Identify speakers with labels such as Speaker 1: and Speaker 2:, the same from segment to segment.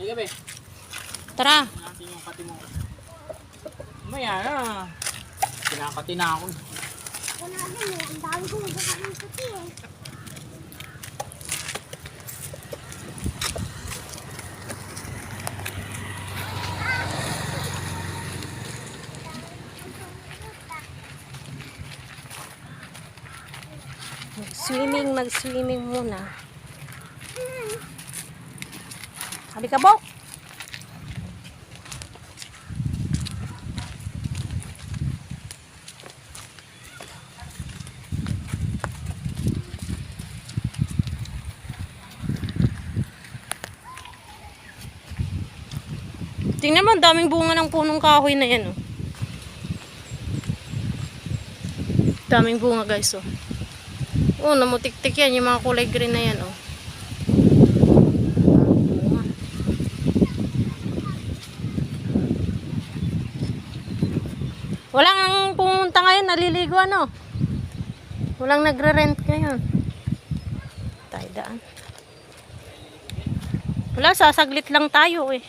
Speaker 1: Sige, be.
Speaker 2: Tara.
Speaker 1: Natin yung kati mo. Maya na. Kinakati na ako.
Speaker 3: Wala din eh. Ang dami ko magkakaroon sa tiyo eh.
Speaker 2: Mag-swimming muna. Sabi ka, Bok? Tingnan mo, ang daming bunga ng punong kahoy na yan, oh. Daming bunga, guys, oh. Oh, namutik-tik yan, yung mga kulay green na yan, oh. Bunga. Walang pumunta ngayon, naliligo, ano? Walang nagre-rent ngayon. Tayo daan. Wala, sasaglit lang tayo, eh.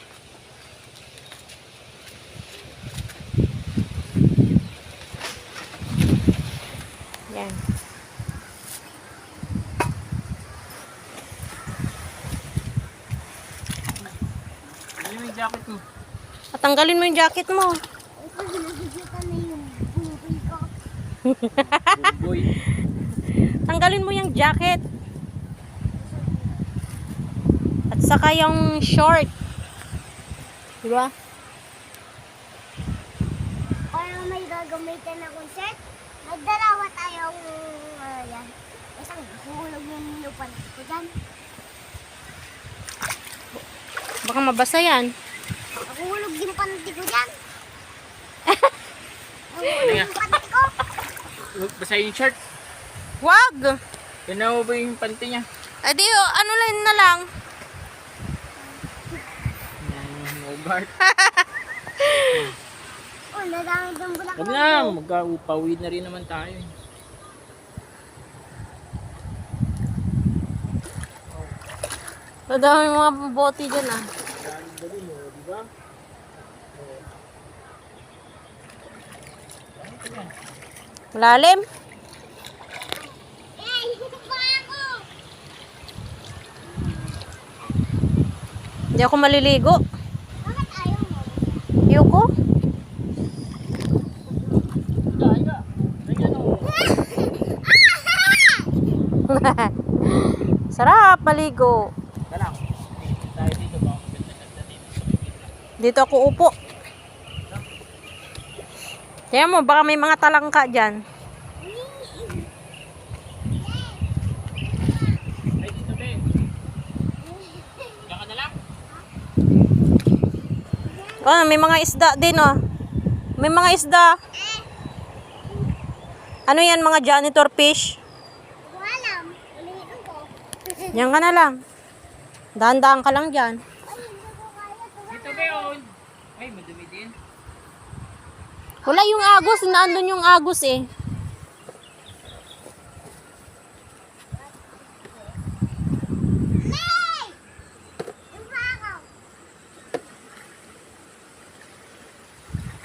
Speaker 2: Yan.
Speaker 1: Ano yung jacket mo?
Speaker 2: Patanggalin mo yung jacket mo.
Speaker 3: Ito, ginagigita na yung buhay ko.
Speaker 1: Boy.
Speaker 2: Tanggalin mo yung jacket. At saka yung short. Diba?
Speaker 3: Parang may gagamitan na concert. Nagdalawa tayong yan. Isang hulog yung lupan ko dyan.
Speaker 2: Baka mabasa yan.
Speaker 3: Nahulog yung panty ko dyan.
Speaker 1: Ano
Speaker 3: Nahulog
Speaker 1: nga?
Speaker 3: yung panty ko.
Speaker 1: Basta yung shirt.
Speaker 2: Wag!
Speaker 1: Yan mo ba yung panty niya?
Speaker 2: Ay di, ano lang na lang.
Speaker 1: Mogart.
Speaker 3: Oh, nadami ng bulak.
Speaker 1: Huwag na, magkaupawi na rin naman tayo.
Speaker 2: Madami mga bote dyan, ah.
Speaker 1: Dali mo, di ba?
Speaker 2: Malalim.
Speaker 3: Eh, hindi pa ako.
Speaker 2: Hindi ako maliligo.
Speaker 3: Bakit ayaw mo?
Speaker 2: Ayoko.
Speaker 1: Higa. Ganyan o.
Speaker 2: Sarap maligo.
Speaker 1: Talang. Tayo dito ba? Ganda-ganda dito.
Speaker 2: Dito ako upo. Kaya mo, baka may mga talangka dyan.
Speaker 1: Ay, dito be. Higa ka na lang.
Speaker 2: Oh, may mga isda din, oh. May mga isda. Ano yan, mga janitor fish?
Speaker 3: Hindi ko alam. Ulitin ko.
Speaker 2: Yan ka na lang. Dahan-dahan ka lang dyan.
Speaker 3: Ay, hindi ko kaya.
Speaker 1: Dito be on. Ay, madumi din.
Speaker 2: Wala yung agos. Naandun yung agos, eh.
Speaker 3: Hey! Yung bakaw.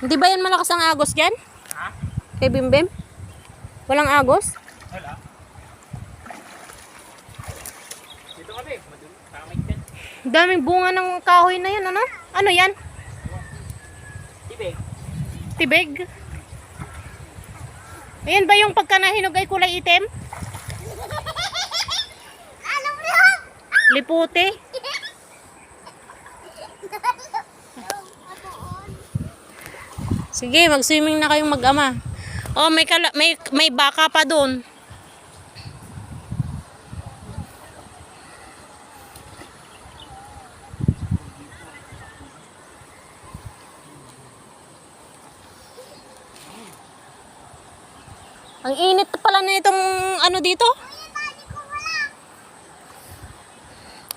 Speaker 2: Hindi ba yan malakas ang agos dyan?
Speaker 1: Ha?
Speaker 2: Kay Bimbim? Walang agos?
Speaker 1: Wala. Dito ka be. Madumi. Tamay din.
Speaker 2: Daming bunga ng kahoy na yan, ano? Ano yan?
Speaker 1: Tibe.
Speaker 2: Tibig? Ayan ba yung pagka nahinog ay kulay itim?
Speaker 3: Ano yun?
Speaker 2: Liputi? Sige, mag-swimming na kayong mag-ama. Oh, may baka pa doon. Ang init pala na itong ano dito.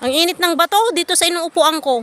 Speaker 2: Ang init ng bato dito sa inuupuan ko.